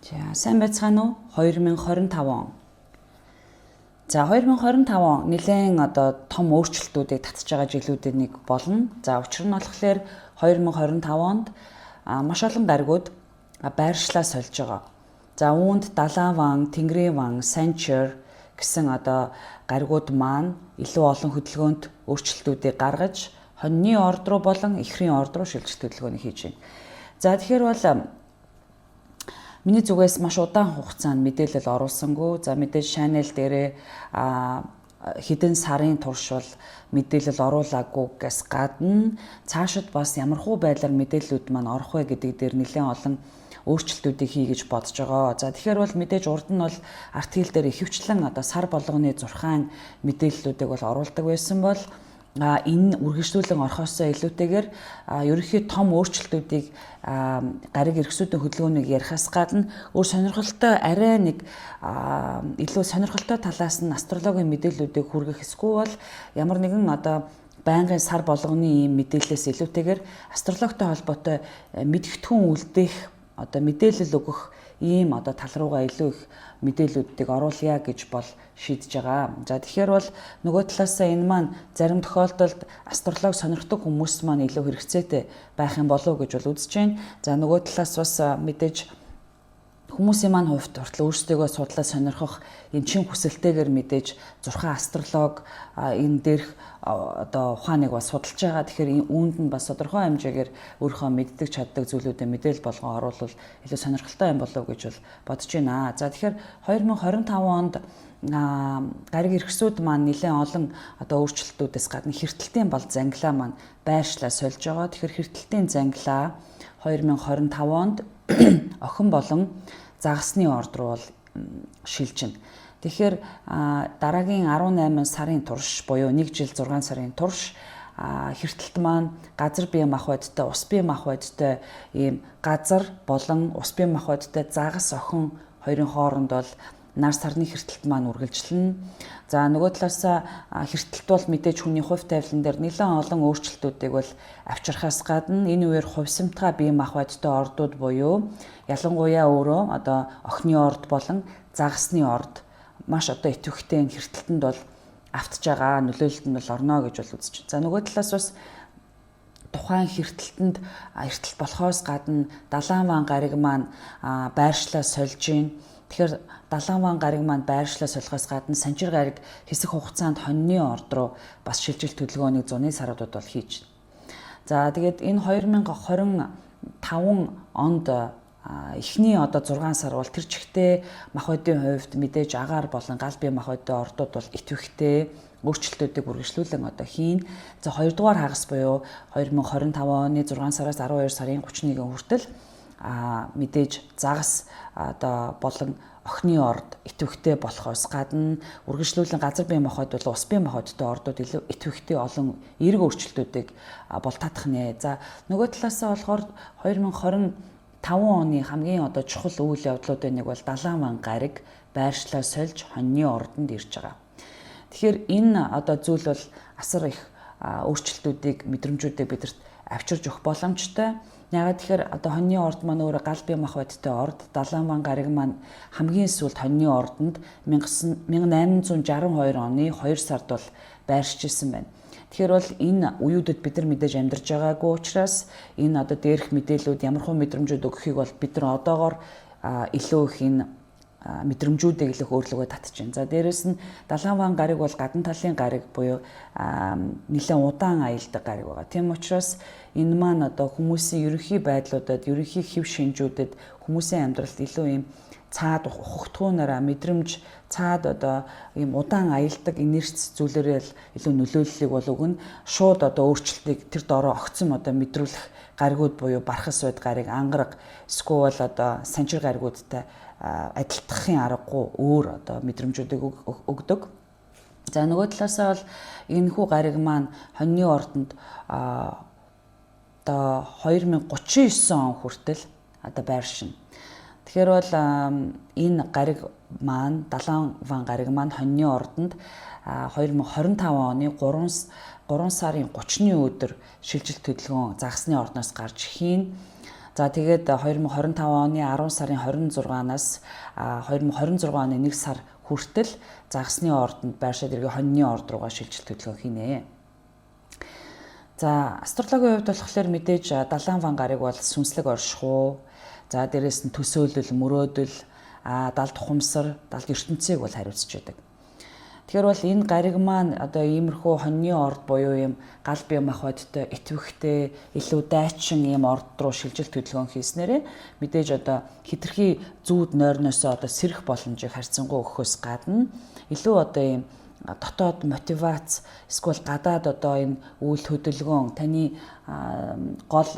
За сайн байцгаана уу? 2025 он. За 2025 он нэлээд том өөрчлөлтүүдийг татж байгаа жилүүдийн нэг болно. За учир нь болохоор 2025 онд маш олон гаригууд байршлаа сольж байгаа. За үүнд Далайн ван, Тэнгэрийн ван, Санчир гэсэн гаригууд маань илүү олон хөдөлгөөнт өөрчлөлтүүдийг гаргаж хоньны орд руу болон эхрийн орд руу шилжилт хөдөлгөөнийг хийж байна. За тэгэхээр бол миний зүгээс маш удаан хугацаанд мэдээлэл оруулсангүй. За мэдээж Channel дээрээ хэдэн сарын турш бол мэдээлэл оруулаагүйгээс гадна цаашид бас ямархуу байдлаар мэдээллүүд маань орох вэ гэдэг дээр нэлээд олон өөрчлөлтүүдийг хий гэж бодож байгаа. За тэгэхээр бол мэдээж урд нь бол артикл дээр ихэвчлэн сар болгоны 6 мэдээллүүдийг бол оруулдаг байсан бол энэ үргэлжлүүлэн орохоосоо илүүтэйгээр ерөнхий том өөрчлөлтүүдийг гариг эрхсүүдийн хөдөлгөөнийг ярихаас гадна өөр сонирхолтой арай нэг илүү сонирхолтой талаас нь астрологийн мэдээллүүдийг хүргэх эсвэл ямар нэгэн байнгын сар болгоны ийм мэдээллээс илүүтэйгээр астрологитой холбоотой мэдгэдэггүй үлдээх мэдээлэл өгөх ийм тал руугаа илүү их мэдээллүүдийг оруулъя гэж бол шийдэж байгаа. За тэгэхээр бол нөгөө талаасаа энэ маань зарим тохиолдолд астролог сонирхдаг хүмүүс маань илүү хэрэгцээтэй байх юм болов уу гэж бол үзэж байна. За нөгөө талаас бас мэдээж хүмүүсийн маань хувьд хүртэл өөрсдөө судлаа сонирхох юм чин хүсэлтэйгээр мэдээж 6 астролог энэ дээрх ухааныг бас судалж байгаа. Тэгэхээр үүнд нь бас тодорхой хэмжээгээр өөрийнхөө мэддэг чаддаг зүйлүүдэд мэдээлэл болгон оруулах илүү сонирхолтой юм болов уу гэж бол бодож байна. За тэгэхээр 2025 онд гариг эрхсүүд маань нэлээд олон өөрчлөлтүүдээс гадна хэртэлтийн бол зангилаа маань байршлаа сольж байгаа. Тэгэхээр хэртэлтийн зангилаа 2025 онд охин болон загасны орд руу бол шилжинэ. Тэгэхээр дараагийн 18 сарын турш буюу 1 жил 6 сарын турш хэртэлт маань газар бие мах бодтой, ус бие мах бодтой ийм газар болон ус бие мах бодтой загас охин хоёрын хооронд бол нар сарны хэртэлт маань үргэлжлэнэ. За нөгөө талаас хэртэлт бол мэдээж хүний хувь тавилан дээр нэлээд олон өөрчлөлтүүдийг бол авчрахаас гадна энэ үеэр хувьсамтгай бие мах бодтой ордууд буюу ялангуяа өөрөө охины орд болон загасны орд маш идэвхтэй энэ хэртэлтэнд бол автж байгаа нөлөөлөлтөнд бол орно гэж бол үзэж байна. За нөгөө талаас бас тухайн хэртэлтэнд эртэл болохоос гадна Далайн ван гариг маань байршлаа сольж байна. Тэгэхээр Далайн ван гариг маань байршлаа солихоос гадна Санчир гариг хэсэг хугацаанд хоньны орд руу бас шилжилт хөдөлгөөнийг зуны саруудад бол хийж байна. За тэгээд энэ 2025 онд эхний 6 сар бол тэр чигтээ мах бодийн хувьд мэдээж агаар болон гал бие мах бодийн ордууд бол идэвхтэй өөрчлөлтүүдийг үргэлжлүүлэн хийн. За 2 дугаар хагас буюу 2025 оны 6 сараас 12 сарын 31-ний хүртэл мэдээж загас болон охины орд идэвхтэй болохоос гадна үргэлжлүүлэн газар бие махбод бол ус бие махбодтой ордууд илүү идэвхтэй олон эерэг өөрчлөлтүүдийг бол татах нэ. За нөгөө талаасаа болохоор 2025 оны хамгийн чухал үйл явдлуудын нэг бол Далайн ван гариг байршлаа сольж хоньны ордонд ирж байгаа. Тэгэхээр энэ зүйл бол асар их өөрчлөлтүүдийг мэдрэмжүүдийг бидэнд авчирж өгөх боломжтой. Ягаад тэгэхээр хоньны орд маань өөрөө гал бие мах бодтой орд, Далайн ван гариг маань хамгийн сүүлд хоньны ордонд 1862 оны 2 сард бол байршиж исэн байна. Тэгэхээр бол энэ үеүүдэд бид нар мэдээж амьдарч байгаагүй учраас энэ дээрх мэдээллүүд ямархуу мэдрэмжүүд өгөхийг бол бид нар одоогоор илүү их энэ мэдрэмжүүдийг илүү өөрлөгөө татж байна. За дээрэс нь Далайн ван гариг бол гадна талын гариг буюу нэлээд удаан аялдаг гариг байгаа. Тийм учраас энэ маань хүмүүсийн ерөнхий байдлуудад, ерөнхий хэв шинжүүдэд хүмүүсийн амьдралд илүү ийм цаад ухагтгуунаараа мэдрэмж цаад ийм удаан аялдаг инерц зүйлээрээ илүү нөлөөллийг бол өгнө. Шууд өөрчлөлтийг тэр доороо огцом мэдрүүлэх гаригууд буюу бархас бод гариг, ангараг, эсвэл Санчир гаригуудтай адилтгахын аргагүй өөр мэдрэмжүүдийг өгдөг. За нөгөө талаасаа бол энэхүү гариг маань хоньны ордонд 2039 он хүртэл байршина. Тэгэхээр бол энэ гариг маань Далайн ван гариг маань хоньны ордонд 2025 оны 3 сарын 30-ны өдөр шилжилт хөдөлгөөн загасны ордноос гарч хийн. За тэгээд 2025 оны 10 сарын 26-наас 2026 оны 1 сар хүртэл загасны ордонд байршаад иргэ хоньны орд руугаа шилжилт хөдөлгөөн хийнэ. За астрологийн хувьд болохоор мэдээж далайн ван гарыг бол сүнслэг оршихуй, за дээрэс нь төсөөлөл, мөрөөдөл, далд ухамсар, далд ертөнцийг бол хариуцж байдаг. Тэгэхээр бол энэ гариг маань одоо иймэрхүү хоньны орд буюу ийм гал бие махбодтой, итвэхтэй, илүү дайчин ийм орд руу шилжилт хөдөлгөөн хийснээрээ мэдээж одоо хитрхи зүүд нойрноосоо одоо сэрэх боломжийг харьцангуй өгөхөөс гадна илүү одоо ийм дотоод мотивац эсвэл гадаад одоо энэ үйл хөдөлгөөн таны гол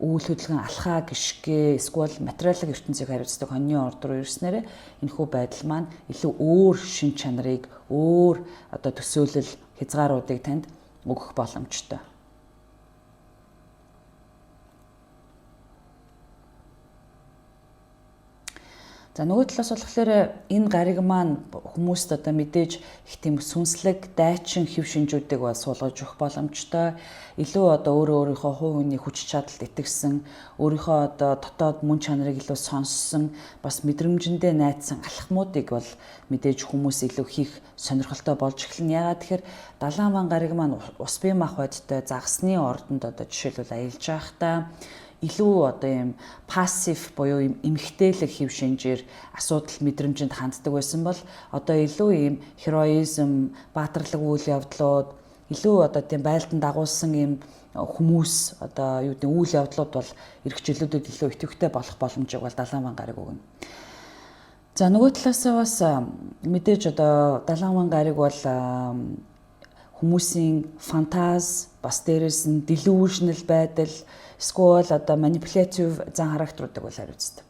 үйл хөдөлгөөн алхаа гიშгэ эсвэл материалын ертөнцийг хариуцдаг хоньны орд руу ирснээр энэхүү байдал маань илүү өөр шин чанарыг, өөр одоо төсөөлөл хязгааруудыг танд өгөх боломжтой. За нөгөө талаас болохоор энэ гариг маань хүмүүст одоо мэдээж их тийм сүнслэг, дайчин хэв шинжүүдийг бол суулгаж өгөх боломжтой. Илүү одоо өөрийнхөө хувь хүний хүч чадалд итгэсэн, өөрийнхөө одоо дотоод мөн чанарыг илүү сонссон, бас мэдрэмжэндээ найдсан алхмуудыг бол мэдээж хүмүүс илүү хийх сонирхолтой болж эхэлнэ. Яагаад тэгэхээр далайн ван гариг маань ус бие махбодтой загасны ордонд одоо жишээлбэл аялж байхдаа илүү одоо ийм пассив буюу ийм эмгтээлэг хэв шинжээр асуудал мэдрэмжинд ханддаг байсан бол одоо илүү ийм героизм, баатарлаг үйл явдлууд, илүү одоо тийм байлдан дагуулсан ийм хүмүүс одоо юу гэдэг үйл явдлууд бол эрх чөлөөдөд илүү идэвхтэй болох боломжийг бол далайн ван гариг өгнө. За нөгөө талаасаа бас мэдээж одоо далайн ван гариг бол хүмүүсийн фантаз, бас дээрэс нь delusional байдал, эсвэл одоо манипулятив зан характеруудыг бол хариуцдаг.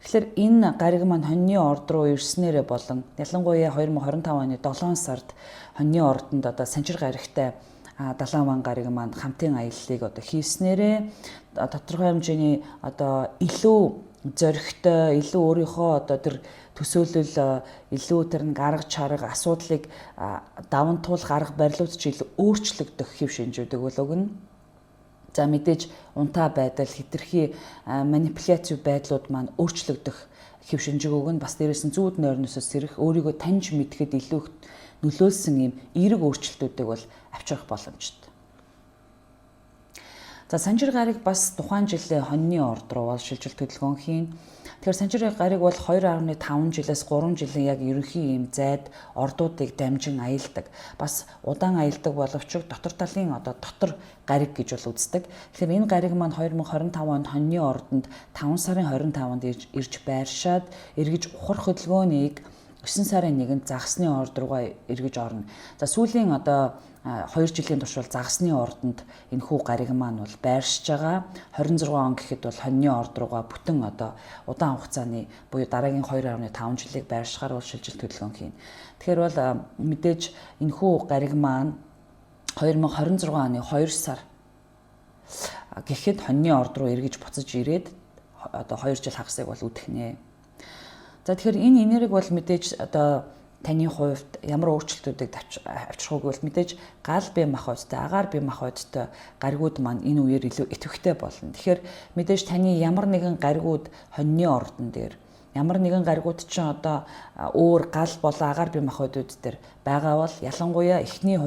Тэгэхээр энэ гариг маань хоньны орд руу ирснээрээ болон ялангуяа 2025 оны 7 сард хоньны ордонд одоо санчир гаригтай далайн ван гариг маань хамтын аяллыг одоо хийснээрээ тодорхой хэмжээний одоо илүү зоригтой, илүү өөрийнхөө одоо тэр төсөөлөл, илүү тэр нэг арга чарга, асуудлыг даван туулах арга барилууд ч илүү өөрчлөгдөх хэв шинжүүдийг бол өгнө. За мэдээж унтаа байдал, хитрхи манипулятив байдлууд маань өөрчлөгдөх хэв шинжийг өгнө. Бас дээрээс нь зүүд нойрноосоо сэрэх, өөрийгөө таньж мэдхэд илүү нөлөөлсөн ийм эерэг өөрчлөлтүүдийг бол авчрах боломжтой. За санчир гариг бас тухайн жилийн хоньны орд руу бол шилжилт хөдөлгөөн хийн. Тэгэхээр санчир гариг бол 2.5 жилээс 3 жилийн яг ерөнхий ийм зайд ордуудыг дамжин аялдаг. Бас удаан аялдаг боловч дотор талын одоо дотор гариг гэж бол үздэг. Тэгэхээр энэ гариг маань 2025 онд хоньны ордонд 5 сарын 25-нд ирж байршаад эргэж ухар хөдөлгөөнийг 9 сарын 1-нд загасны орд руугаа эргэж орно. За сүүлийн одоо 2 жилийн турш бол загасны ордонд энэхүү гариг маань бол байршиж байгаа. 26 он гэхэд бол хоньны орд руугаа бүтэн одоо удаан хугацааны буюу дараагийн 2.5 жилийг байршихаар бол шилжилт хөдөлгөөн хийн. Тэгэхээр бол мэдээж энэхүү гариг маань 2026 оны 2 сар гэхэд хоньны орд руу эргэж буцаж ирээд одоо 2 жил хагасыг бол үтгэнэ. За тэгэхээр энэ энерги бол мэдээж одоо таны хувьд ямар өөрчлөлтүүдийг авчрах уу гэвэл мэдээж гал бие махбодтой, агаар бие махбодтой гаригууд маань энэ үеэр илүү идэвхтэй болно. Тэгэхээр мэдээж таны ямар нэгэн гаригууд хоньны ордон дээр, ямар нэгэн гаригууд ч одоо өөр гал болон агаар бие махбодууд дээр байгаа бол ялангуяа эхний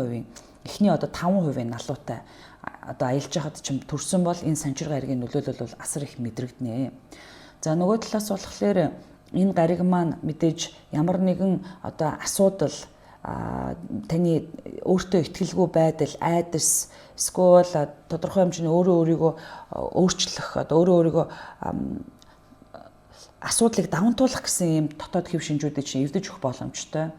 одоо 5% налуутай одоо аялж байхад ч төрсөн бол энэ санчир гаригийн нөлөөлөл бол асар их мэдрэгдэнэ. За нөгөө талаас болохоор энэ гариг маань мэдээж ямар нэгэн одоо асуудал таны өөртөө итгэлгүй байдал, айдас, эсвэл тодорхой хэмжээний өөрийгөө өөрчлөх, одоо өөрийгөө асуудлыг даван туулах гэсэн ийм дотоод хэв шинжүүдийг чинь эвдэж өгөх боломжтой.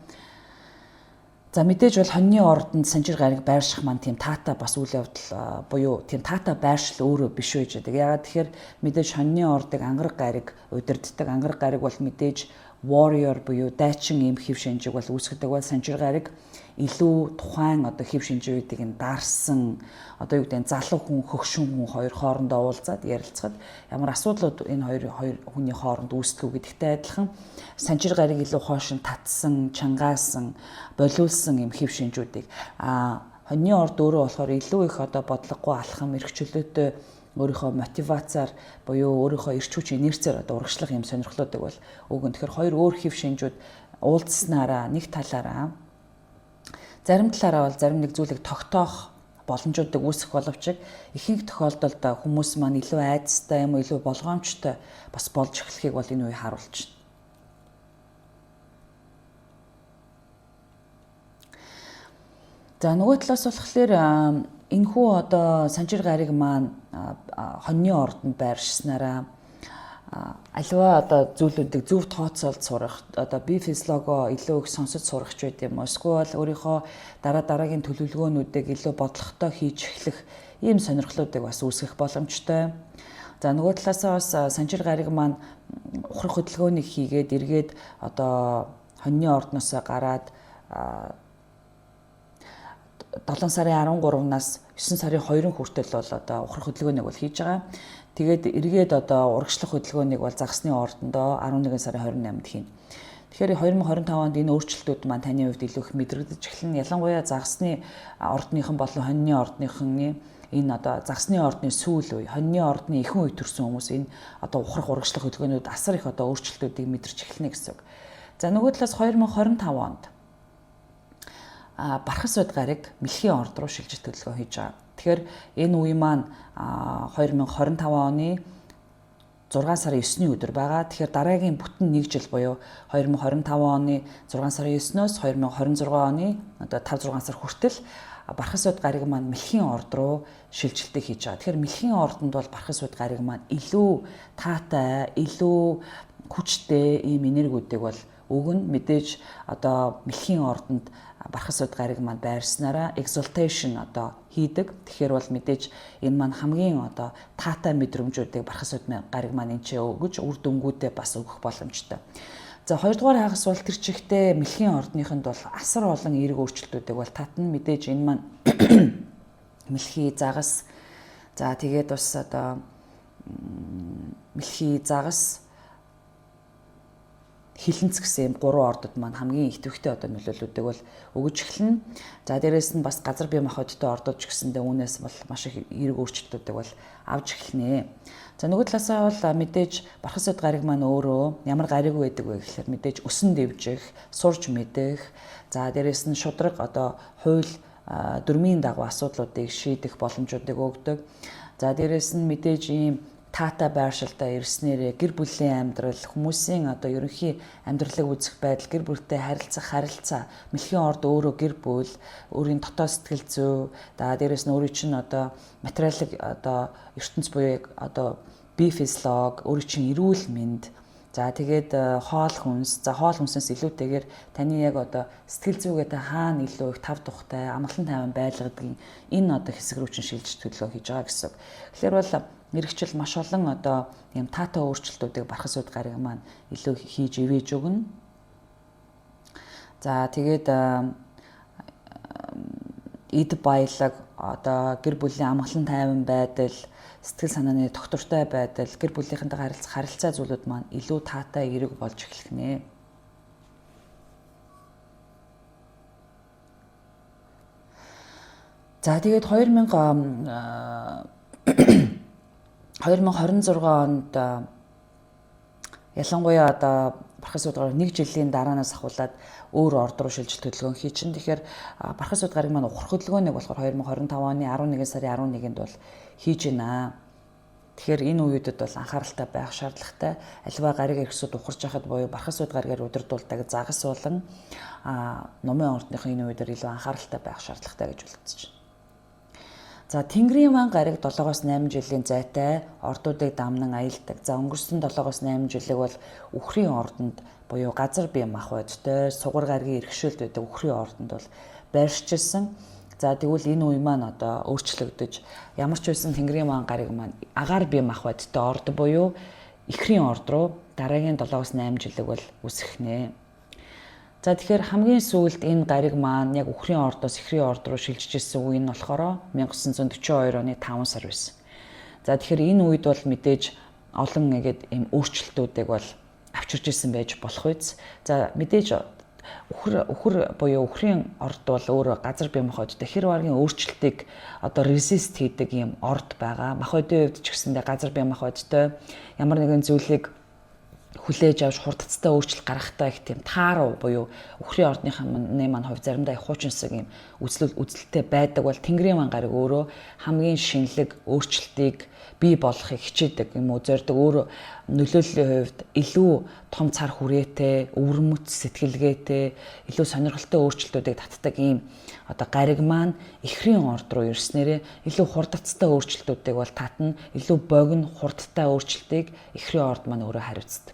За мэдээж бол хоньны ордонд санчир гариг байрших маань тийм таатай бас үйл явдал буюу тийм таатай байршил өөрөө биш байж байгаа. Яагаад тэгэхээр мэдээж хоньны ордыг ангараг гариг удирддаг. Ангараг гариг бол мэдээж warrior буюу дайчин ийм хэв шинжийг бол үүсгэдэг бол санчир гариг илүү тухайн одоо хэв шинжүүдийг нь дарсан одоо юу гэдэг нь залуу хүн, хөгшин хүн хоёр хоорондоо уулзаад ярилцахад ямар асуудлууд энэ хоёр хүний хооронд үүсдэг гэдэгтэй адилхан санчир гариг илүү хоошин татсан, чангаасан, болиулсан юм хэв шинжүүдийг хоньны орд өөрөө болохоор илүү их одоо бодлогогүй алхам, эрх чөлөөтэй өөрийнхөө мотивацаар буюу өөрийнхөө эрч хүч инерцээр одоо урагшлах юм сонирхлуудыг бол үг нь. Тэгэхээр хоёр өөр хэв шинжүүд уулзснараа нэг талаараа зарим талаараа бол зарим нэг зүйлийг тогтоох боломжуудыг үүсэх боловч ихэнх тохиолдолд хүмүүс маань илүү айдастай юм уу илүү болгоомжтой бас болж эхлэхийг бол энэ үе харуулж байна. За нөгөө талаас болохоор энэхүү одоо санжир гариг маань хоньны ордонд байршснараа аливаа одоо зүйлүүдийг зөв тооцоолж сурах, одоо бие физиологоо илүү их сонсож сурах ч байд юм уу. Эсвэл өөрийнхөө дараагийн төлөвлөгөөнүүдийг илүү бодлоготой хийж эхлэх ийм сонирхлуудыг бас үүсгэх боломжтой. За нөгөө талаасаа бас санжир гариг маань ухрах хөдөлгөөнийг хийгээд эргээд одоо хоньны ордноос гараад 7 сарын 13-наас 9 сарын 2 хүртэл бол одоо ухрах хөдөлгөөнийг бол хийж байгаа. Тэгээд эргээд одоо урагшлах хөдөлгөөнийг бол загсны ордондоо 11 сарын 28-нд хийнэ. Тэгэхээр 2025 онд энэ өөрчлөлтүүд маань таны хувьд илүү их мэдрэгдэж эхэлнэ. Ялангуяа загсны ордныхан болон хоньны ордныхны энэ одоо загсны ордны сүүл үе, хоньны ордны ихэнх үе төрсэн хүмүүс энэ одоо ухрах урагшлах хөдөлгөөнүүд асар их одоо өөрчлөлтүүдийг мэдэрч эхэлнэ гэсэн үг. За нөгөө талаас 2025 онд Бархас уд гариг мэлхийн орд руу шилжих төлөвлөгөө хийж байгаа. Тэгэхээр энэ үе маань 2025 оны 6 сарын 9-ний өдөр байгаа. Тэгэхээр дараагийн бүтэн 1 жил буюу 2025 оны 6 сарын 9-өөс 2026 оны одоо 5-6 сар хүртэл Бархас уд гариг маань мэлхийн орд руу шилжилтийг хийж байгаа. Тэгэхээр мэлхийн ордонд бол Бархас уд гариг маань илүү таатай, илүү хүчтэй ийм энергиудыг бол өгнө. Мэдээж одоо мэлхийн ордонд Бархас уд гариг маань байрснараа exaltation одоо хийдэг. Тэгэхээр бол мэдээж энэ маань хамгийн одоо таатай мэдрэмжүүдийг Бархас уд гариг маань энэ ч өгөж үр дүнгуудээ бас өгөх боломжтой. За хоёрдугаар хагас бол тэр чигтээ мэлхийн ордныхонд бол асар олон эерэг өөрчлөлтүүдийг бол татна. Мэдээж энэ маань мэлхий загас, за тэгээд бас одоо мэлхий загас хилэнц гэсэн юм 3 ордод маань хамгийн их төвхтэй одоо нөлөөллүүдийг бол өгөж эхэлнэ. За дээрэс нь бас газар бие махбодтой ордод ч гэсэндээ үүнээс бол маш их эерэг өөрчлөлтүүдийг бол авч эхэлнэ. За нөгөө талаасаа бол мэдээж Бархас уд гариг маань өөрөө ямар гариг байдаг вэ гэхээр мэдээж өсөн дэвжих, сурж мэдэх, за дээрэс нь шудраг одоо хууль дүрмийн дагуу асуудлуудыг шийдэх боломжуудыг өгдөг. За дээрэс нь мэдээж ийм таатай байршилтай ирснээрээ гэр бүлийн амьдрал, хүмүүсийн одоо ерөнхий амьдралыг үзэх байдал, гэр бүлтэй харилцаа, мэлхийн орд өөрөө гэр бүл, өөрийн дотоод сэтгэл зүй, дээрээс нь өөрийн чинь одоо материалын одоо ертөнц буюу одоо бие физиолог, өөрийн чинь эрүүл мэнд, за тэгээд хоол хүнс, за хоол хүнсээс илүүтэйгээр таны яг одоо сэтгэл зүйгээ хаана илүү их тав тухтай, амгалан тайван байлгадаг энэ одоо хэсэг рүү чинь шилжиж төлөвлөгөө хийж байгаа гэсэн. Тэгэхээр бол мэрэгчл маш олон одоо юм таатай өөрчлөлтүүдийг Бархас уд гариг маань илүү хийж ивэж өгнө. За тэгээд эд баялаг одоо гэр бүлийн амгалан тайван байдал, сэтгэл санааны доктортой байдал, гэр бүлийнхэнтэйгээ харилцаа зүйлүүд маань илүү таатай эерэг болж эхлэх нэ. За тэгээд 2026 онд ялангуяа одоо Бархас уд гариг 1 жилийн дараанаас ахуулаад өөр орд руу шилжилт хөдөлгөөн хийчин. Тэгэхээр Бархас уд гариг маань ухрах хөдөлгөөнийг болохоор 2025 оны 11 сарын 11-нд бол хийж байна. Тэгэхээр энэ үеүүдэд бол анхааралтай байх шаардлагатай. Аливаа гариг эрхсүүд ухарч байхад буюу Бархас уд гаригаар удирдуулдаг загас болон номын ордныхын энэ үедэр илүү анхааралтай байх шаардлагатай гэж үлдэж байна. За Тэнгэрийн ван гариг 7-8 жилийн зайтай ордуудыг дамнан аялдаг. За өнгөрсөн 7-8 жилиг бол үхрийн ордонд буюу газар бие махбодтой сугар гаригийн эрхшээлд байдаг үхрийн ордонд бол байршижсэн. За тэгвэл энэ үе маань одоо өөрчлөгдөж ямар ч байсан Тэнгэрийн ван гариг маань агаар бие махбодтой орд буюу ихрийн орд руу дараагийн 7-8 жилиг бол үсгэнэ. За тэгэхээр хамгийн сүүлд энэ гариг маань яг үхрийн ордоос ихрийн орд руу шилжиж ирсэн үе нь болохоор 1942 оны 5 сар байсан. За тэгэхээр энэ үед бол мэдээж олон ийм өөрчлөлтүүдийг бол авчирч ирсэн байж болох үз. За мэдээж үхэр буюу үхрийн орд бол өөрөө газар бие махбодтой хэр баргийн өөрчлөлтийг одоо resist хийдэг юм орд байгаа. Махбодын хувьд ч гэсэндээ газар бие махбодтой ямар нэгэн зүйлийг хүлээж авч хурдцтай өөрчлөлт гаргахтаа их тийм тааруу буюу үхрийн ордныхны маань хувь заримдаа их хуучинсаг юм үзэлтэй байдаг бол Тэнгэрийн маань гариг өөрөө хамгийн шинэлэг өөрчлөлтийг бий болохыг хичээдэг юм уу зорддог өөрөө нөлөөллийн хувьд илүү том цар хүрээтэй, өвөрмөц сэтгэлгээтэй, илүү сонирхолтой өөрчлөлтүүдийг татдаг ийм одоо гариг маань ихрийн орд руу ирснээрээ илүү хурдцтай өөрчлөлтүүдийг бол татна, илүү богино хурдтай өөрчлөлтийг ихрийн орд маань өөрөө хариуцдаг.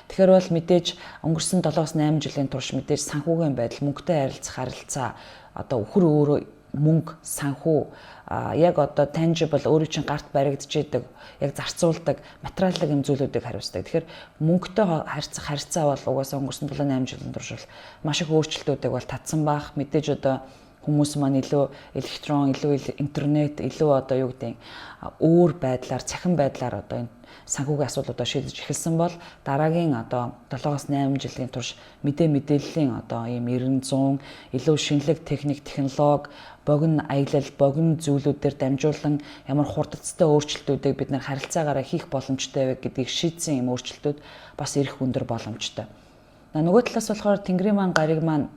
Тэгэхээр бол мэдээж өнгөрсөн 7-8 жилийн турш мэдээж санхүүгийн байдал, мөнгөтэй харилцах харилцаа одоо үхэр өөрөө мөнгө, санхүү яг одоо tangible өөрийн чинь гарт баригдчихэйдэг, яг зарцуулдаг материалын юм зүйлүүдийг хариуцдаг. Тэгэхээр мөнгөтэй харьцах харилцаа бол угаасаа өнгөрсөн 7-8 жилийн турш бол маш их өөрчлөлтүүдийг бол татсан бах. Мэдээж одоо хүмүүс маань илүү электрон, илүү интернет, илүү одоо юу гэдэг өөр байдлаар, цахим байдлаар одоо энэ санхүүгийн асуудлуудаа шийдэж эхэлсэн бол дараагийн одоо 7-8 жилийн турш мэдээллийн одоо ийм 90-100 илүү шинэлэг техник, технологи, богино аялал, богино зүйлүүдээр дамжуулан ямар хурдцтай өөрчлөлтүүдийг бид нар харилцаагаараа хийх боломжтой вэ гэдгийг шийдсэн юм өөрчлөлтүүд бас ирэх өндөр боломжтой. Нөгөө талаас болохоор Тэнгэрийн маань гариг маань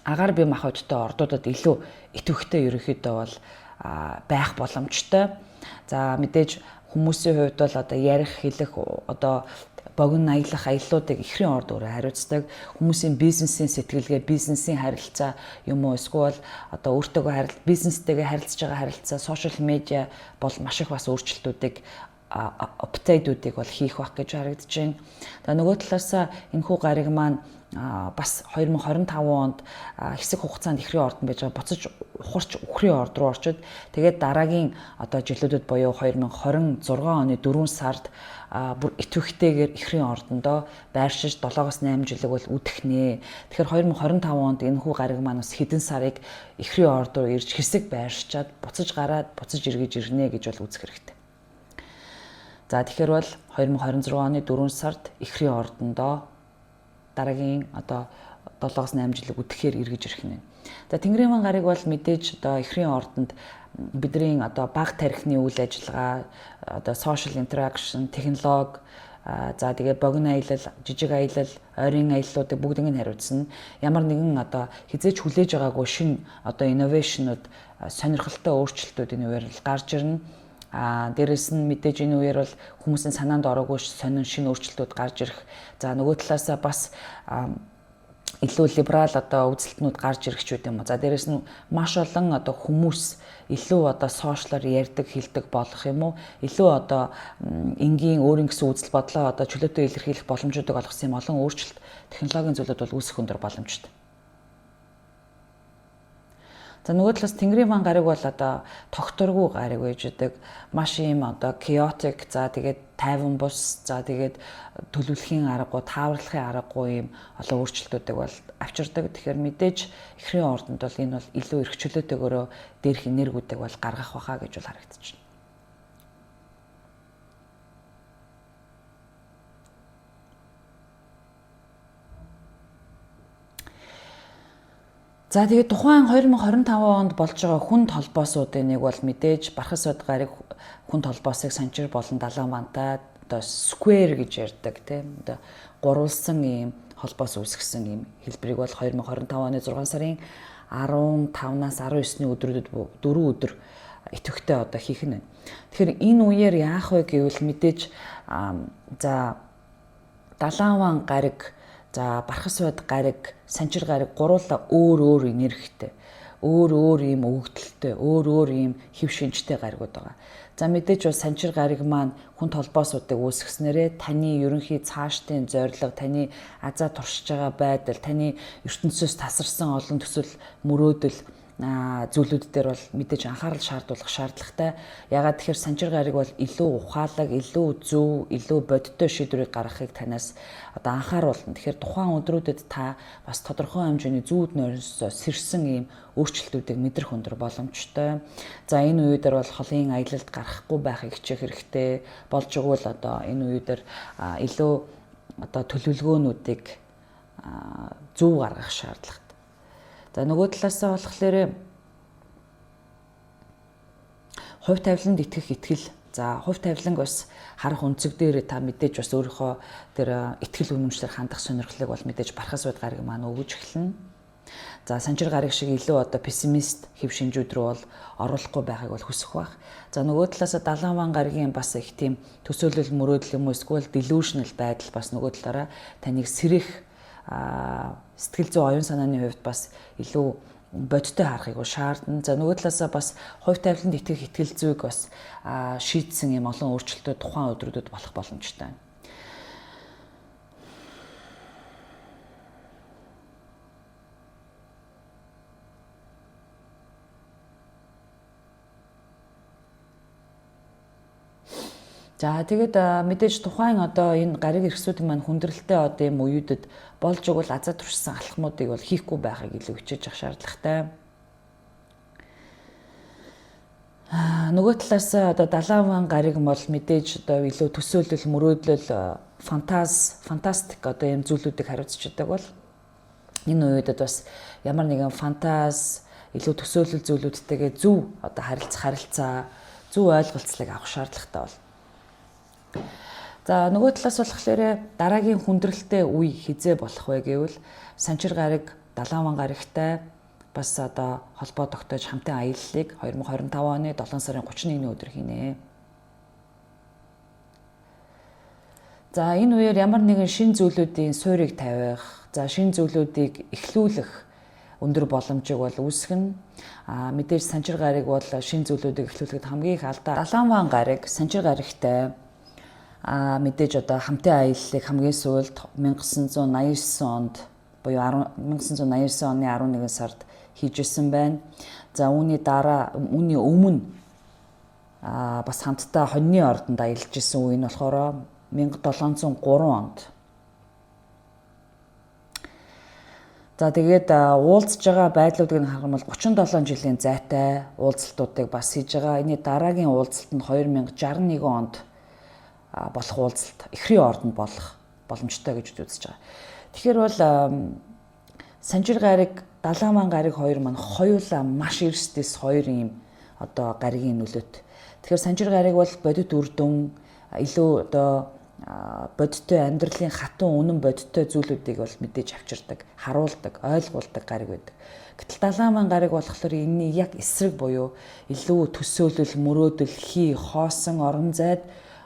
агаар бие махбодтой ордуудад илүү идэвхтэй ерөнхийдөө бол байх боломжтой. За мэдээж хүмүүсийн хувьд бол одоо ярих, хэлэх одоо богино аяллуудыг ихрийн орд өөрөө хариуцдаг. Хүмүүсийн бизнесийн сэтгэлгээ, бизнесийн харилцаа юм уу эсвэл одоо өөртөөгөө бизнестэйгээ харилцаж байгаа харилцаа, сошиал медиа бол маш их бас өөрчлөлтүүдийг апдейтүүдийг бол хийх байх гэж харагдаж байна. За нөгөө талаасаа энэхүү гариг маань бас 2025 онд хэсэг хугацаанд ихрийн ордон байж байгаа буцаж ухарч үхрийн орд руу орчод тэгээд дараагийн одоо жилүүдэд буюу 2026 оны 4 сард бүр идэвхтэйгээр ихрийн ордондоо байршиж 7-8 жилиг бол үдэх нэ. Тэгэхээр 2025 онд энэхүү гариг маань бас хэдэн сарыг ихрийн орд руу ирж хэсэг байршичаад буцаж гараад буцаж эргэж ирнэ гэж бол үзэх хэрэгтэй. За тэгэхээр бол 2026 оны 4 сард ихрийн ордондоо дараагийн одоо 7-8 жилиг үдэхээр эргэж ирэх нь. За Тэнгэрийн маань гариг бол мэдээж одоо ихрийн ордонд бидний одоо бага тархины үйл ажиллагаа, одоо social interaction, технологи, за тэгээд богино аялал, жижиг аялал, ойрын аяллуудыг бүгдийг нь хариуцна. Ямар нэгэн одоо хизээж хүлээж байгаагүй шинэ одоо innovation-ууд, сонирхолтой өөрчлөлтүүд энэ үеэр гарч ирнэ. Дээрэс нь мэдээж энэ үеэр бол хүмүүсийн санаанд ороогүй сонин шинэ өөрчлөлтүүд гарч ирэх. За нөгөө талаасаа бас илүү либерал одоо үзэлтнүүд гарч ирэх ч үгүй юм. За дээрэс нь маш олон одоо хүмүүс илүү одоо сошиалар ярьдаг, хэлдэг болох юм уу? Илүү одоо энгийн өөрийн гэсэн үзэл бодлоо одоо чөлөөтэй илэрхийлэх боломжуудыг олгосон юм олон өөрчлөлт технологийн зүйлүүд бол үүсэх өндөр боломжтой. За нөгөө талаас Тэнгэрийн маань гариг бол одоо тогтворгүй гариг байж байгаа. Маш ийм одоо chaotic, за тэгээд тайван бус, за тэгээд төлөвлөхийн аргагүй, тааварлахын аргагүй ийм олон өөрчлөлтүүдийг бол авчирдаг. Тэгэхээр мэдээж ихрийн ордонд бол энэ бол илүү эрх чөлөөтэйгөөрөө дээрх энергиудыг бол гаргах байхаа гэж бол харагдаж байна. За тэгээд тухайн 2025 онд болж байгаа хүнд холбоосуудын нэг бол мэдээж Бархас сод гариг хүнд холбоосыг санчир болон далайн бантай одоо square гэж ярьдаг тийм одоо гурвалсан ийм холбоос үүсгэсэн ийм хэлбэрийг бол 2025 оны 6 сарын 15-наас 19-ний өдрүүдэд 4 өдөр идэвхтэй одоо хийх нь байна. Тэгэхээр энэ үеэр яах вэ гэвэл мэдээж за далайн гариг, за Бархас сод гариг, санчир гариг гуруула өөр энергитэй, өөр ийм өгөгдөлттэй, өөр ийм хэв шинжтэй гаригуд байгаа. За мэдээж бол санчир гариг маань хүнд холбоосуудыг үүсгэснээрээ таны ерөнхий цаашдын зорилго, таны азаа туршиж байгаа байдал, таны ертөнцөөс тасарсан олон төсөл мөрөөдөл зүйлүүд дээр бол мэдээж анхаарал шаардуулах шаардлагатай. Ягаад тэгэхээр санчир гариг бол илүү ухаалаг, илүү зөв, илүү бодиттой шийдвэрийг гаргахыг танаас одоо анхааруулна. Тэгэхээр тухайн өдрүүдэд та бас тодорхой хэмжээний зүүд нойрсоо сэрсэн ийм өөрчлөлтүүдийг мэдрэх өндөр боломжтой. За энэ үеээр бол холын аялалд гарахгүй байхыг хичээх хэрэгтэй. Болж игэл одоо энэ үеээр илүү одоо төлөвлөгөөнүүдийг зөв гаргах шаардлагатай. За нөгөө талаасаа болохоор хувь тавиланд итгэх итгэл. За хувь тавиланг бас харах өнцөг дээр та мэдээж бас өөрийнхөө тэр итгэл үнэмшлэр хандах сонирхлыг бол мэдээж бархас бод гараг маань өгөж эхэлнэ. За санжир гараг шиг илүү одоо пессимист хэв шинжүүд рүү бол оруулахгүй байхыг бол хүсэх байх. За нөгөө талаасаа далааван гарагийн бас их тийм төсөөлөл мөрөөдөл юм уу эсвэл delusional байдал бас нөгөө талаараа таныг сэрэх сэтгэл зүй оюун санааны хувьд бас илүү бодиттой харахыг шаардна. За нөгөө талаасаа бас хувь тавиланд итгэх итгэл зүйг бас шийдсэн юм олон өөрчлөлтүүд тухайн өдрүүдэд болох боломжтой. За тэгээд мэдээж тухайн одоо энэ гариг эрхсүүдийн маань хүндрэлтэй одоо юм үеүүдэд болж өгвөл азад туршсан алхмуудыг бол хийхгүй байхыг илүү хичээж авах шаардлагатай. Нөгөө талаас одоо далааван гариг бол мэдээж одоо илүү төсөөлөл мөрөөдлөл фантастик одоо юм зүйлүүдийг хариуцчихдаг бол энэ үеүүдэд бас ямар нэгэн фантаз илүү төсөөлөл зүйлүүдтэйгээ зөв одоо харилцаа зөв ойлголцлыг авах шаардлагатай бол. За нөгөө талаас болохоор дараагийн хүндрэлтэй үе хизээ болох вэ гэвэл санчир гараг далааван гарагтай бас одоо холбоо тогтоож хамтын аяллыг 2025 оны 7 сарын 31-ний өдөр хийнэ. За энэ үеэр ямар нэгэн шин зүйлүүдийн суурийг тавих, за шин зүйлүүдийг эхлүүлэх өндөр боломжийг бол үүсгэнэ. Мэдээж санчир гараг бол шин зүйлүүдийг эхлүүлэхэд хамгийн их алдаа. Далааван гараг санчир гарагтай мэдээж одоо хамтын аяллыг хамгийн сүүлд 1989 онд буюу 1989 оны 11 сард хийжсэн байна. За үүний өмнө бас хамтдаа хоньны ордонд аялж исэн үе нь болохоор 1703 онд. За тэгээд уулзж байгаа байдлуудыг харгамал 37 жилийн зайтай уулзалтуудыг бас хийж байгаа. Энийн дараагийн уулзалт нь 2061 онд болох уулзалт эхрийн ордонд болох боломжтой гэж үзэж байгаа. Тэгэхээр бол санжир гараг, далааван гараг хоёр маань хоёулаа маш эрсдэс хоёр юм одоо гаригийн нөлөөт. Тэгэхээр санжир гараг бол бодит үрдүн илүү одоо бодиттой амьдралын хатан үнэн бодиттой зүйлүүдийг бол мэдээж авчирдаг, харуулдаг, ойлгуулдаг гараг байдаг. Гэтэл далааван гараг болохоор энэний яг эсрэг буюу илүү төсөөлөл, мөрөөдөл, хоосон орон зайд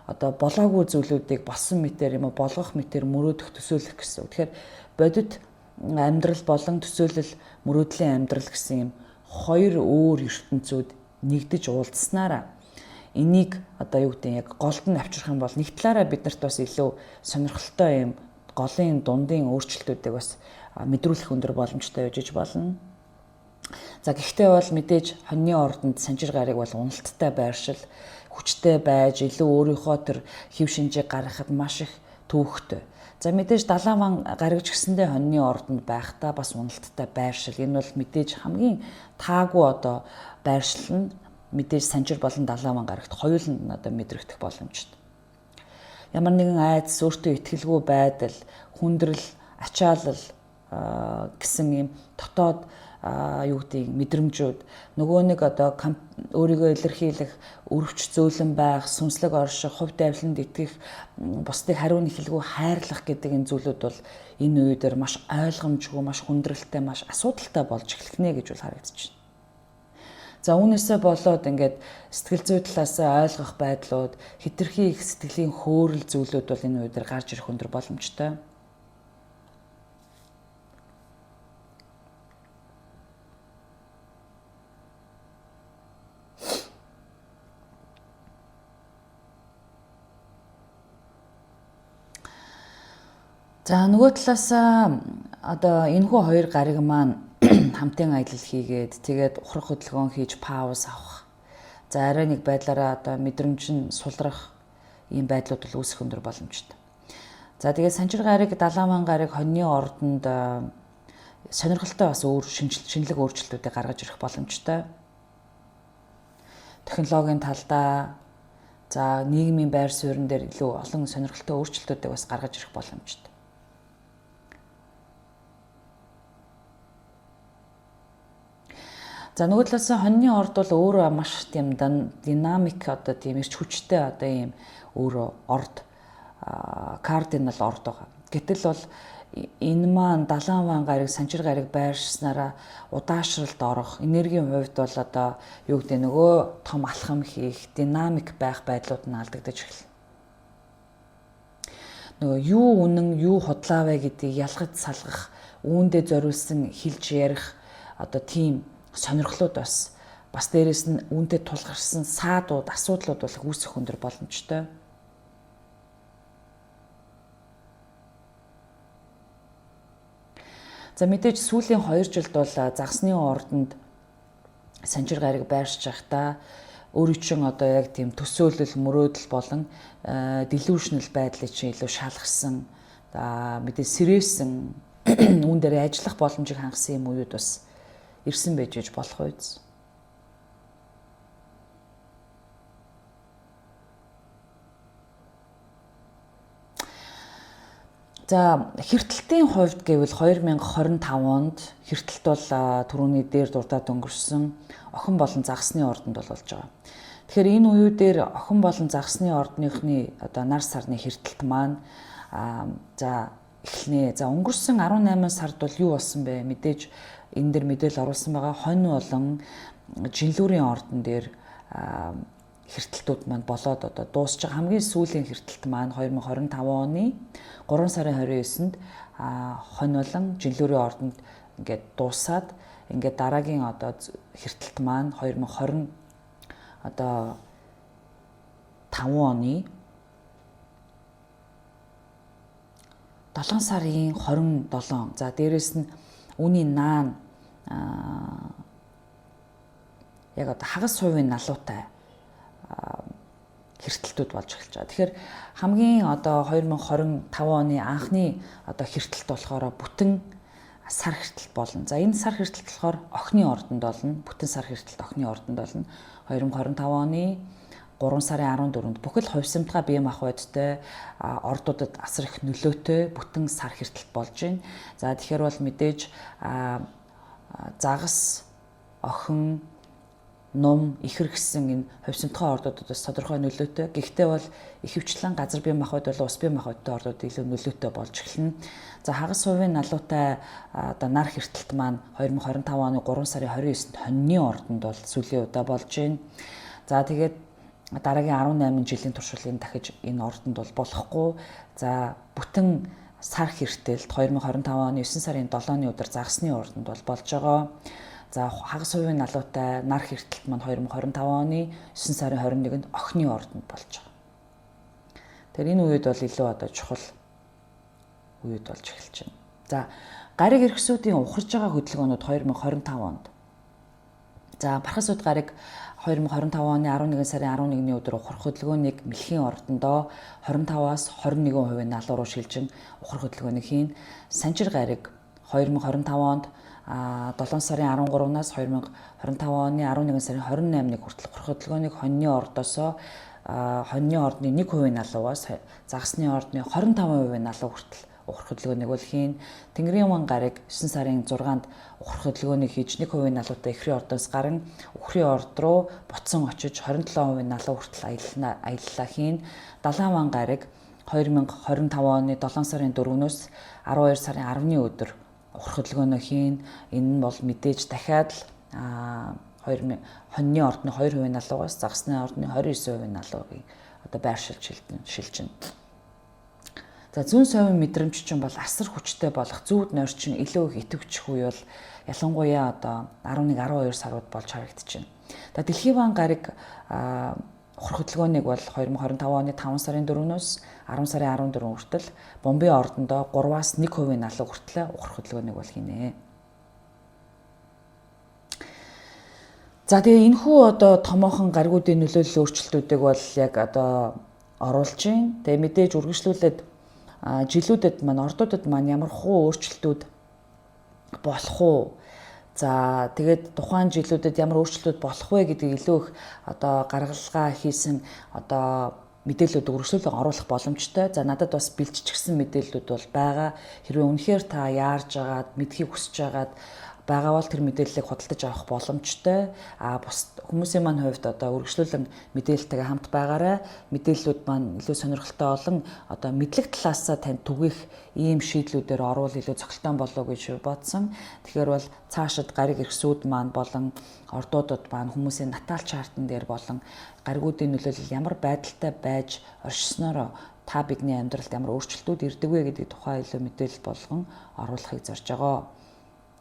одоо болоогүй зүйлүүдийг болсон мэтэр юм уу болгох мэтэр мөрөөдөх төсөөлөх гэсэн. Тэгэхээр бодит амьдрал болон төсөөлөл мөрөөдлийн амьдрал гэсэн юм хоёр өөр ертөнцүүд нэгдэж уулзснараа энийг одоо юу гэдэг нь яг голд нь авчрах юм бол нэг талаараа биднэрт бас илүү сонирхолтой юм голын дундын өөрчлөлтүүдийг бас мэдрүүлэх өндөр боломжтой байж болно. За гэхдээ бол мэдээж хоньны ордонд санжир гараг бол уналттай байршил хүчтэй байж илүү өөрийнхөө тэр хэв шинжийг гаргахад маш их төвөгтэй. За мэдээж далааван гарагч гэсэндээ хоньны ордонд байхдаа бас уналттай байршил. Энэ бол мэдээж хамгийн таагүй одоо байршил нь мэдээж санжир болон далааван гарагт хоёул нь одоо мэдрэгдэх боломжтой. Ямар нэгэн айдас, өөртөө итгэлгүй байдал, хүндрэл, ачаалал гэсэн юм дотоод юу гэдэг мэдрэмжүүд нөгөө нэг одоо өөрийгөө илэрхийлэх, өрөвч зөөлөн байх, сүнслэг орших, хувь тавиланд итгэх, бусдыг хариу нэхэлгүй хайрлах гэдэг энэ зүйлүүд бол энэ үеээр маш ойлгомжгүй, маш хүндрэлтэй, маш асуудалтай болж эхлэх нэ гэж бол харагдаж байна. За үүнээсээ болоод ингээд сэтгэл зүй талаас ойлгох байдлууд, хэтэрхий их сэтгэлийн хөөрөл зүйлүүд бол энэ үеээр гарч ирэх өндөр боломжтой. За нөгөө талаас одоо энэхүү хоёр гариг маань хамтын аялал хийгээд тэгээд ухрах хөдөлгөөн хийж пауз авах. За арай нэг байдлаараа одоо мэдрэмж нь сулрах ийм байдлууд бол үүсэх өндөр боломжтой. За тэгээд санжир гариг, далааван гариг хоньны ордонд сонирхолтой бас өөр шинжлэх өөрчлөлтүүдийг гаргаж ирэх боломжтой. Технологийн талдаа за нийгмийн байр суурин дээр илүү олон сонирхолтой өөрчлөлтүүдийг бас гаргаж ирэх боломжтой. За нөгөө талаас хоньны орд бол өөрөө маш тийм динамик одоо тийм ирч хүчтэй одоо ийм өөрөө орд кардинал орд байгаа. Гэтэл бол энэ маань далайн ван гариг санчир гариг байршснараа удаашралд орох энергийн хувьд бол одоо юу гэдэг нөгөө том алхам хийх динамик байх байдлууд нь алдагдаж эхэлнэ. Нөгөө юу үнэн юу худлаа вэ гэдгийг ялгаж салгах үүндээ зориулсан хэлж ярих одоо тийм сонирхлууд бас дээрэс нь үүнтэй тулгарсан саадууд асуудлууд бол үүсэх өндөр боломжтой. За мэдээж сүүлийн 2 жилд бол загсны ордонд санчир гариг байршиж байхдаа өөрийн чинь одоо яг тийм төсөөлөл мөрөөдөл болон delusional байдлыг чинь илүү шалгасан мэдээ сэрээсэн үүн дээр ажиллах боломжийг хангасан юм уууд бас ирсэн байж болох үйс. За хэртэлтийн хувьд гэвэл 2025 онд хэртэлт бол түрүүний дээр дурдаад өнгөрсөн охин болон загсны ордонд болж байгаа. Тэгэхээр энэ үеүүдээр охин болон загсны ордныхны одоо нар сарны хэртэлт маань за эхлэнэ. За өнгөрсөн 18 сард бол юу болсон бэ? Мэдээж энэ дэр мэдээлэл оруулсан байгаа. Хонь болон жинлүүрийн ордон дээр хэртэлтүүд маань болоод одоо дуусч байгаа. Хамгийн сүүлийн хэртэлт маань 2025 оны 3 сарын 29-нд хонь болон жинлүүрийн ордонд ингээд дуусаад ингээд дараагийн одоо хэртэлт маань 2020 одоо 5 оны 7 сарын 27. За дээрэс нь үүний наан яг одоо хагас хувийн налуутай хэртэлтүүд болж эхэлж байгаа. Тэгэхээр хамгийн одоо 2025 оны анхны одоо хэртэлт болохоор бүтэн сар хэртэлт болно. За энэ сар хэртэлт болохоор охины ордонд болно. Бүтэн сар хэртэлт охины ордонд болно. 2025 оны 3 сарын 14-нд бүхэл хувьсамтгай бие махбодтой ордуудад асар их нөлөөтэй бүтэн сар хэртэлт болж байна. За тэгэхээр бол мэдээж загас, охин, ном, ихэр гэсэн энэ хувьсамтгай ордуудаас тодорхой нөлөөтэй. Гэхдээ бол ихэвчлэн газар бие махбод бол ус бие махбодтой ордууд илүү нөлөөтэй болж эхэлнэ. За хагас хувийн налуутай одоо нар хэртэлт маань 2025 оны 3 сарын 29-нд хоньны ордонд бол сүүлийн удаа болж байна. За тэгээд дараагийн 18 жилийн туршилт дахиж энэ ордонд бол болохгүй. За бүтэн сар хэртэлт 2025 оны 9 сарын 7-ны өдөр загсны ордонд бол болж байгаа. За хагас хувийн налуутай нар хэртэлт маань 2025 оны 9 сарын 21-нд охины ордонд болж байгаа. Тэгэхээр энэ үед бол илүү одоо чухал үед болж эхэлж байна. За гариг эрхсүүдийн ухарж байгаа хөдөлгөөнүүд 2025 онд. За Бархасууд гариг 2025 оны 11 сарын 11-ний өдөр ухрах хөдөлгөөнийг Мэлхийн ордондоо 25-аас 21% налуу руу шилжин ухрах хөдөлгөөнийг хийн. Санчир гариг 2025 онд 7 сарын 13-наас 2025 оны 11 сарын 28-ны хүртэл ухрах хөдөлгөөнийг хоньны ордоосоо хоньны ордны 1% налуугаас загсны ордны 25% налуу хүртэл ухрах хөдөлгөөнийг бол хийн. Тэнгэрийн ван гариг 9 сарын 6-нд ухрах хөдөлгөөнийг хийж 1% налуутай Ихрийн ордоос гарan Ухрын орд руу буцсан очиж 27% налуу хүртэл аяллаа хийн. Далайн ван гариг 2025 оны 7 сарын 4-өөс 12 сарын 10-ны өдөр ухрах хөдөлгөөнөө хийн. Энэ нь бол мэдээж дахиад л хоньны ордны 2% налуугаас загсны ордны 29% налуугийн одоо байршилж шилжинэ. За зүүн совын мэдрэмж чинь бол асар хүчтэй болох зүүд нойр чинь илүү их идэвхжих үе бол ялангуяа одоо 11-12 сарууд болж харагдчихэв. За Дэлхийн банк гариг ухрах хөдөлгөөнийг бол 2025 оны 5 сарын 4-өөс 10 сарын 14 хүртэл Бомбей ордондоо 3-аас 1% налуу хүртэл ухрах хөдөлгөөнийг бол хийнэ. За тэгээ энэхүү одоо томоохон гаригуудын нөлөөлөл өөрчлөлтүүдийг бол яг одоо оруулж байна. Тэгээ мэдээж үргэлжлүүлээд жилүүдэд маань ордуудад маань ямар хуу өөрчлөлтүүд болох уу? За тэгээд тухайн жилүүдэд ямар өөрчлөлтүүд болох вэ гэдгийг илүү их одоо гаргалгаа хийсэн одоо мэдээлэлүүд үргэлжлүүлэн оруулах боломжтой. За надад бас бэлтжчихсэн мэдээллүүд бол байгаа. Хэрвээ үнэхээр та яарж агаад мэдхийг хүсэж агаад байгаа бол тэр мэдээллийг худалдаж авах боломжтой. Бус хүмүүсийн маань хувьд одоо үргэлжлүүлэн мэдээлэлтэйгээ хамт байгаарай. Мэдээллүүд маань илүү сонирхолтой болон одоо мэдлэг талаасаа танд түгээх ийм шийдлүүдээр орвол илүү цогцолтой болов гэж бодсон. Тэгэхээр бол цаашид гариг ирсүүд маань болон ордуудууд маань хүмүүсийн натал чартан дээр болон гаригуудын нөлөөлөл ямар байдалтай байж оршсноор та бидний амьдралд ямар өөрчлөлтүүд ирдэг вэ гэдэг тухай илүү мэдээлэл болгон оруулахыг зорж байгаа.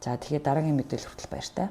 За тэгэхээр дараагийн мэдээлэл хүртэл баяр таа.